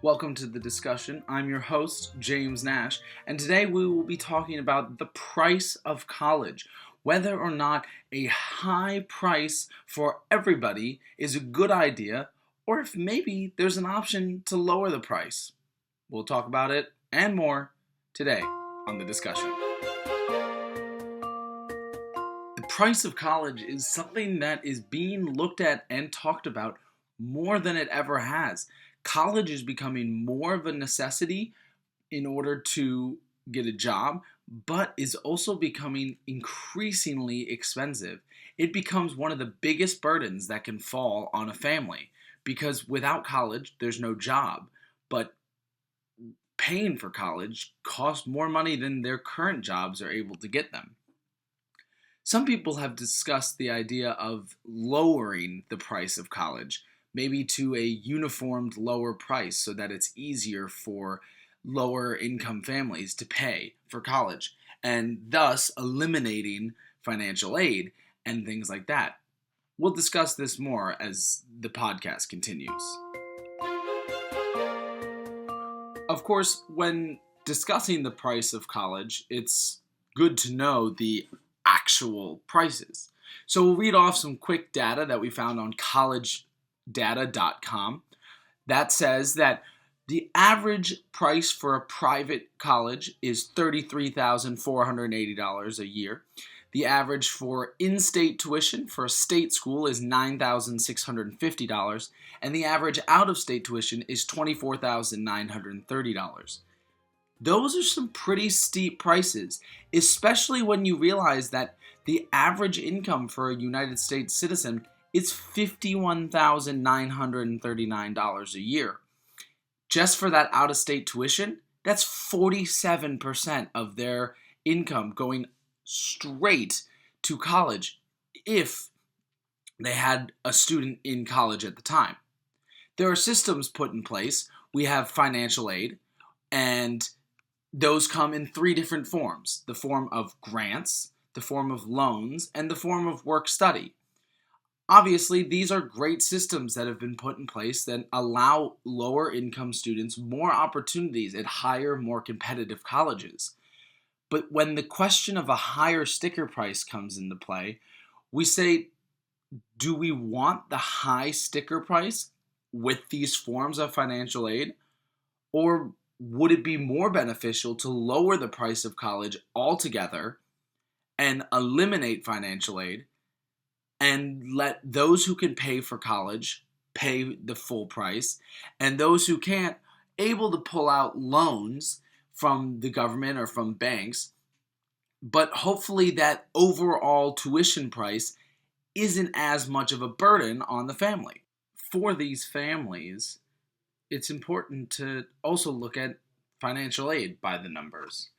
Welcome to the discussion. I'm your host, James Nash, and today we will be talking about the price of college, whether or not a high price for everybody is a good idea, or if maybe there's an option to lower the price. We'll talk about it and more today on the discussion. The price of college is something that is being looked at and talked about more than it ever has. College is becoming more of a necessity in order to get a job, but is also becoming increasingly expensive. It becomes one of the biggest burdens that can fall on a family because without college, there's no job. But paying for college costs more money than their current jobs are able to get them. Some people have discussed the idea of lowering the price of college, maybe to a uniformed lower price so that it's easier for lower income families to pay for college, and thus eliminating financial aid and things like that. We'll discuss this more as the podcast continues. Of course, when discussing the price of college, it's good to know the actual prices. So we'll read off some quick data that we found on collegedata.com that says that the average price for a private college is $33,480 a year. The average for in-state tuition for a state school is $9,650, and the average out-of-state tuition is $24,930. Those are some pretty steep prices, especially when you realize that the average income for a United States citizen is $51,939 a year. Just for that out-of-state tuition, that's 47% of their income going straight to college if they had a student in college at the time. There are systems put in place. We have financial aid, and those come in three different forms: the form of grants, the form of loans, and the form of work-study. Obviously, these are great systems that have been put in place that allow lower-income students more opportunities at higher, more competitive colleges. But when the question of a higher sticker price comes into play, we say, do we want the high sticker price with these forms of financial aid? Or would it be more beneficial to lower the price of college altogether and eliminate financial aid and let those who can pay for college pay the full price, and those who can't, able to pull out loans from the government or from banks, but hopefully that overall tuition price isn't as much of a burden on the family. For these families, it's important to also look at financial aid by the numbers.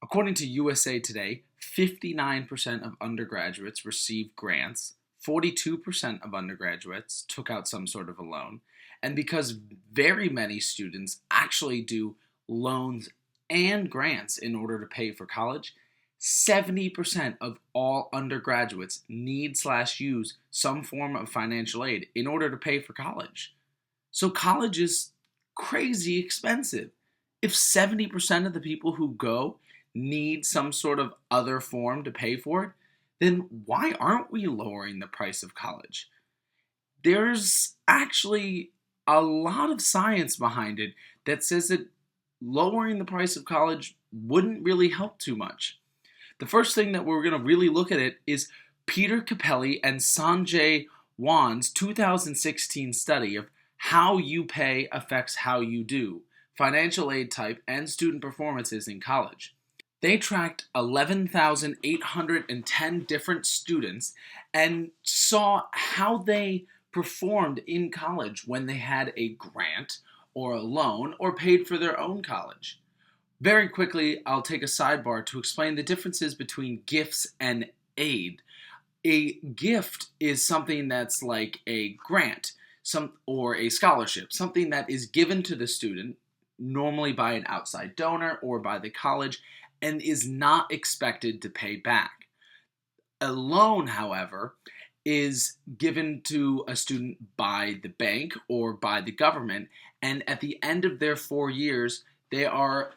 According to USA Today, 59% of undergraduates received grants, 42% of undergraduates took out some sort of a loan, and because very many students actually do loans and grants in order to pay for college, 70% of all undergraduates need/use some form of financial aid in order to pay for college. So college is crazy expensive. If 70% of the people who go need some sort of other form to pay for it, then why aren't we lowering the price of college? There's actually a lot of science behind it that says that lowering the price of college wouldn't really help too much. The first thing that we're going to really look at it is Peter Capelli and Sanjay Wan's 2016 study of how you pay affects how you do, financial aid type, and student performances in college. They tracked 11,810 different students and saw how they performed in college when they had a grant or a loan or paid for their own college. Very quickly, I'll take a sidebar to explain the differences between gifts and aid. A gift is something that's like a grant, or a scholarship, something that is given to the student, normally by an outside donor or by the college, and is not expected to pay back. A loan, however, is given to a student by the bank or by the government And at the end of their 4 years, they are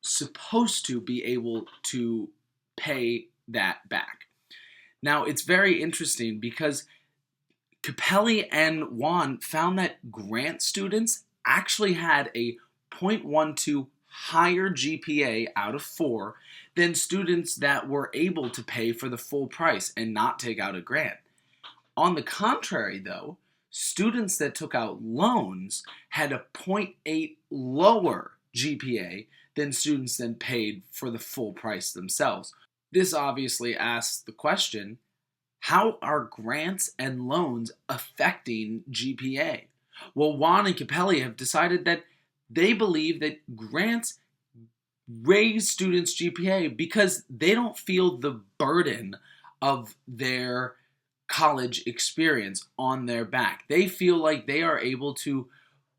supposed to be able to pay that back. Now, it's very interesting because Capelli and Juan found that grant students actually had a 0.12 higher GPA out of 4 than students that were able to pay for the full price and not take out a grant. On the contrary, though, students that took out loans had a 0.8 lower GPA than students that paid for the full price themselves. This obviously asks the question, how are grants and loans affecting GPA? Well, Juan and Capelli have decided that they believe that grants raise students' GPA because they don't feel the burden of their college experience on their back. They feel like they are able to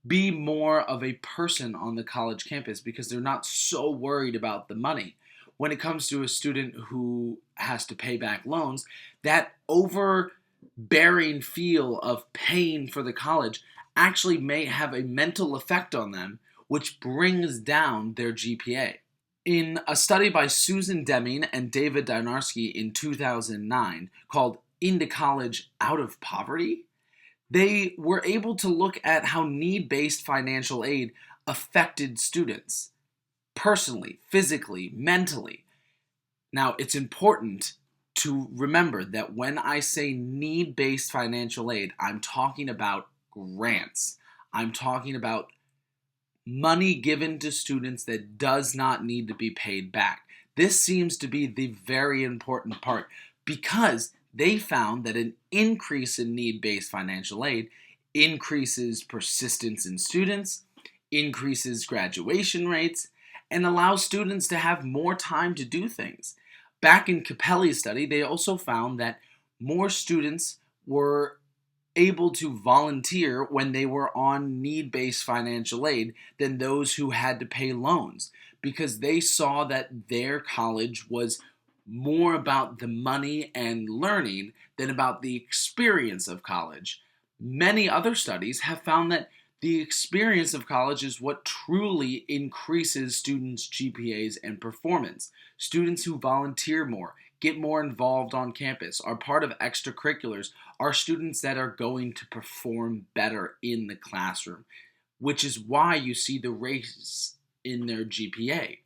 be more of a person on the college campus because they're not so worried about the money. When it comes to a student who has to pay back loans, that overbearing feel of paying for the college actually may have a mental effect on them, which brings down their GPA. In a study by Susan Deming and David Dynarski in 2009 called Into College Out of Poverty, they were able to look at how need-based financial aid affected students personally, physically, mentally. Now, it's important to remember that when I say need-based financial aid, I'm talking about grants. I'm talking about money given to students that does not need to be paid back. This seems to be the very important part because they found that an increase in need-based financial aid increases persistence in students, increases graduation rates, and allows students to have more time to do things. Back in Capelli's study, they also found that more students were able to volunteer when they were on need-based financial aid than those who had to pay loans because they saw that their college was more about the money and learning than about the experience of college. Many other studies have found that the experience of college is what truly increases students' GPAs and performance. Students who volunteer more, get more involved on campus, are part of extracurriculars, are students that are going to perform better in the classroom, which is why you see the raise in their GPA.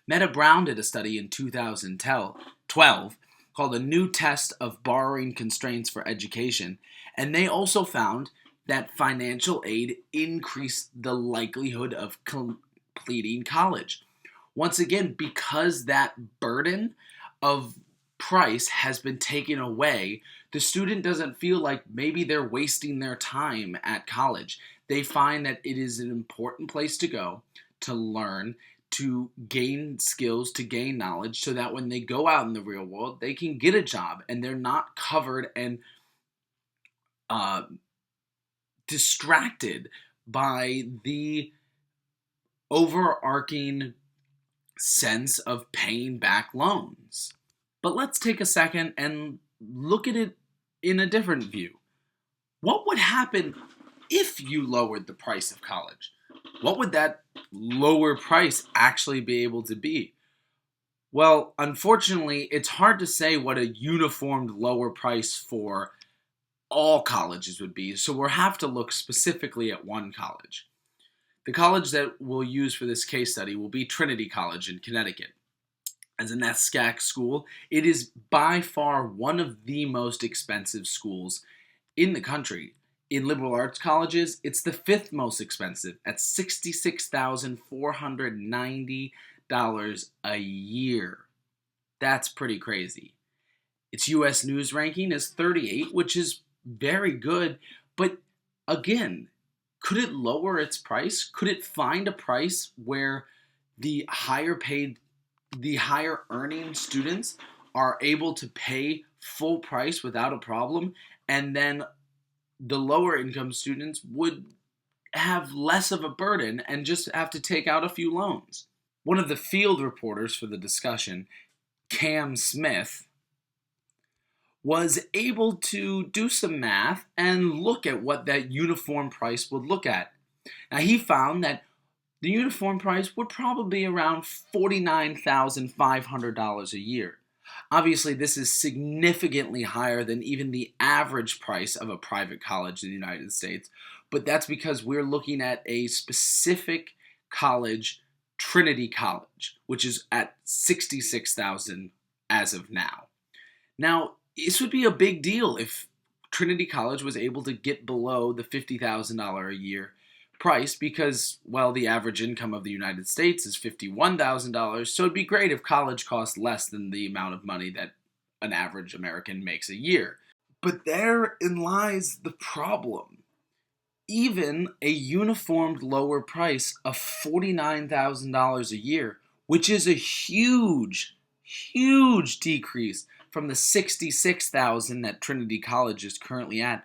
Meta Brown did a study in 2012 called A New Test of Borrowing Constraints for Education, and they also found that financial aid increased the likelihood of completing college. Once again, because that burden of price has been taken away, the student doesn't feel like maybe they're wasting their time at college. They find that it is an important place to go, to learn, to gain skills, to gain knowledge, so that when they go out in the real world, they can get a job and they're not covered and distracted by the overarching sense of paying back loans. But let's take a second and look at it in a different view. What would happen if you lowered the price of college? What would that lower price actually be able to be? Well, unfortunately, it's hard to say what a uniformed lower price for all colleges would be, so we'll have to look specifically at one college. The college that we'll use for this case study will be Trinity College in Connecticut. As a NESCAC school, it is by far one of the most expensive schools in the country. In liberal arts colleges, it's the 5th most expensive at $66,490 a year. That's pretty crazy. Its U.S. News ranking is 38, which is very good, but again, could it lower its price? Could it find a price where the higher earning students are able to pay full price without a problem, and then the lower income students would have less of a burden and just have to take out a few loans? One of the field reporters for the discussion, Cam Smith, was able to do some math and look at what that uniform price would look at. Now, he found that the uniform price would probably be around $49,500 a year. Obviously, this is significantly higher than even the average price of a private college in the United States, but that's because we're looking at a specific college, Trinity College, which is at $66,000 as of now. Now, this would be a big deal if Trinity College was able to get below the $50,000 a year price because, well, the average income of the United States is $51,000, so it'd be great if college cost less than the amount of money that an average American makes a year. But therein lies the problem. Even a uniformed lower price of $49,000 a year, which is a huge, huge decrease from the $66,000 that Trinity College is currently at,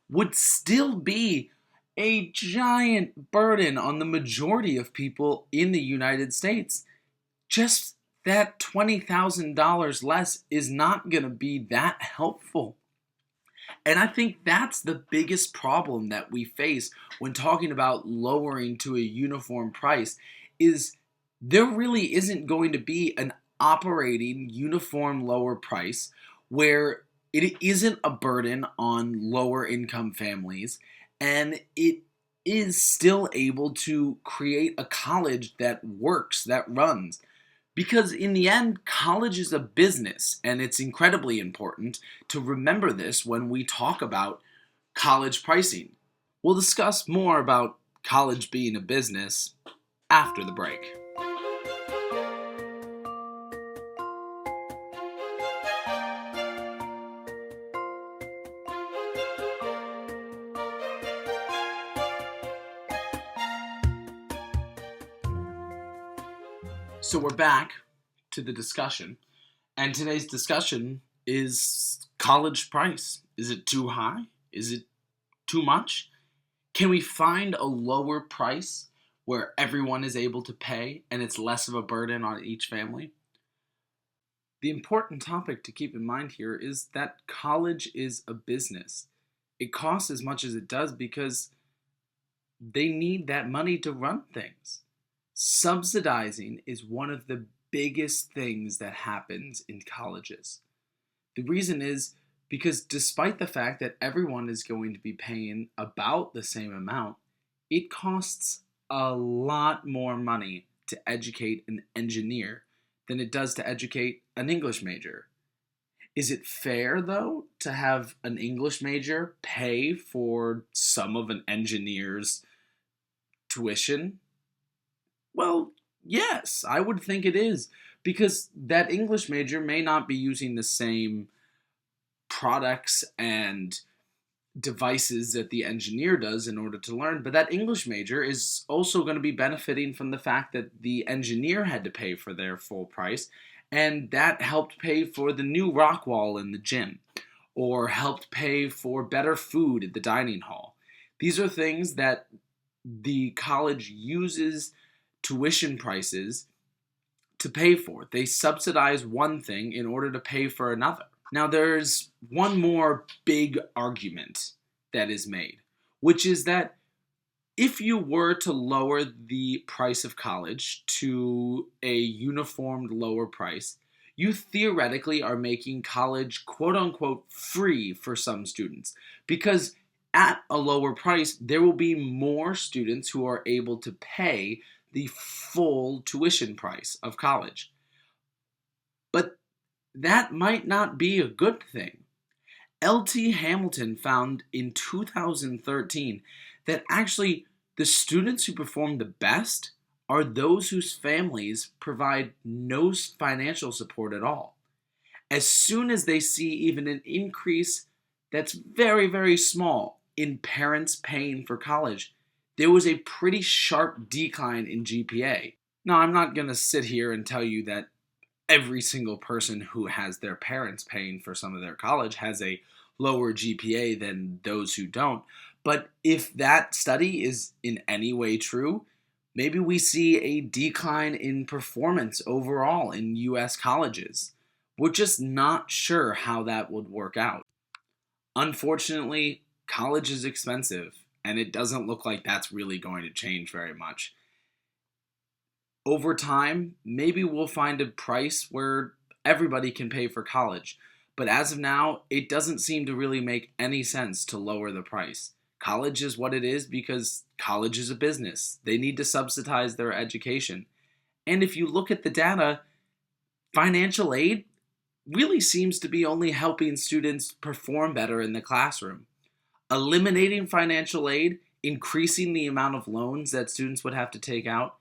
would still be a giant burden on the majority of people in the United States. Just that $20,000 less is not going to be that helpful. And I think that's the biggest problem that we face when talking about lowering to a uniform price is there really isn't going to be an operating uniform lower price where it isn't a burden on lower income families and it is still able to create a college that works, that runs. Because in the end, college is a business, and it's incredibly important to remember this when we talk about college pricing. We'll discuss more about college being a business after the break. So we're back to the discussion, and today's discussion is college price. Is it too high? Is it too much? Can we find a lower price where everyone is able to pay and it's less of a burden on each family? The important topic to keep in mind here is that college is a business. It costs as much as it does because they need that money to run things. Subsidizing is one of the biggest things that happens in colleges. The reason is because despite the fact that everyone is going to be paying about the same amount, it costs a lot more money to educate an engineer than it does to educate an English major. Is it fair, though, to have an English major pay for some of an engineer's tuition? Well, yes, I would think it is, because that English major may not be using the same products and devices that the engineer does in order to learn, but that English major is also going to be benefiting from the fact that the engineer had to pay for their full price, and that helped pay for the new rock wall in the gym, or helped pay for better food at the dining hall. These are things that the college uses tuition prices to pay for. They subsidize one thing in order to pay for another. Now, there's one more big argument that is made, which is that if you were to lower the price of college to a uniformed lower price, you theoretically are making college quote unquote free for some students, because at a lower price, there will be more students who are able to pay the full tuition price of college. But that might not be a good thing. L.T. Hamilton found in 2013 that actually the students who perform the best are those whose families provide no financial support at all. As soon as they see even an increase that's very, very small in parents paying for college, there was a pretty sharp decline in GPA. Now, I'm not going to sit here and tell you that every single person who has their parents paying for some of their college has a lower GPA than those who don't. But if that study is in any way true, maybe we see a decline in performance overall in U.S. colleges. We're just not sure how that would work out. Unfortunately, college is expensive, and it doesn't look like that's really going to change very much. Over time, maybe we'll find a price where everybody can pay for college. But as of now, it doesn't seem to really make any sense to lower the price. College is what it is because college is a business. They need to subsidize their education. And if you look at the data, financial aid really seems to be only helping students perform better in the classroom. Eliminating financial aid, increasing the amount of loans that students would have to take out,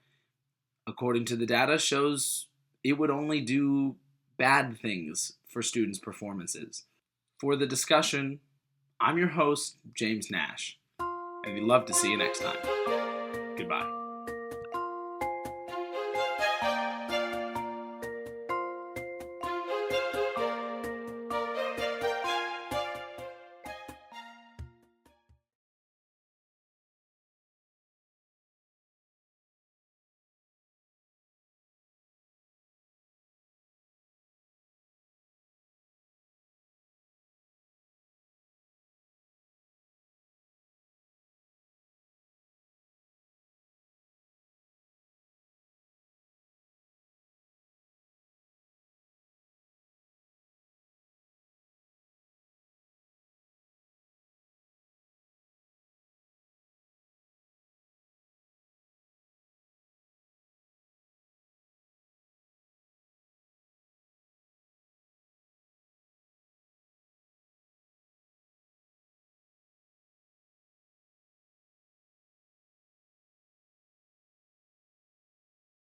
according to the data, shows it would only do bad things for students' performances. For the discussion, I'm your host, James Nash, and we'd love to see you next time. Goodbye.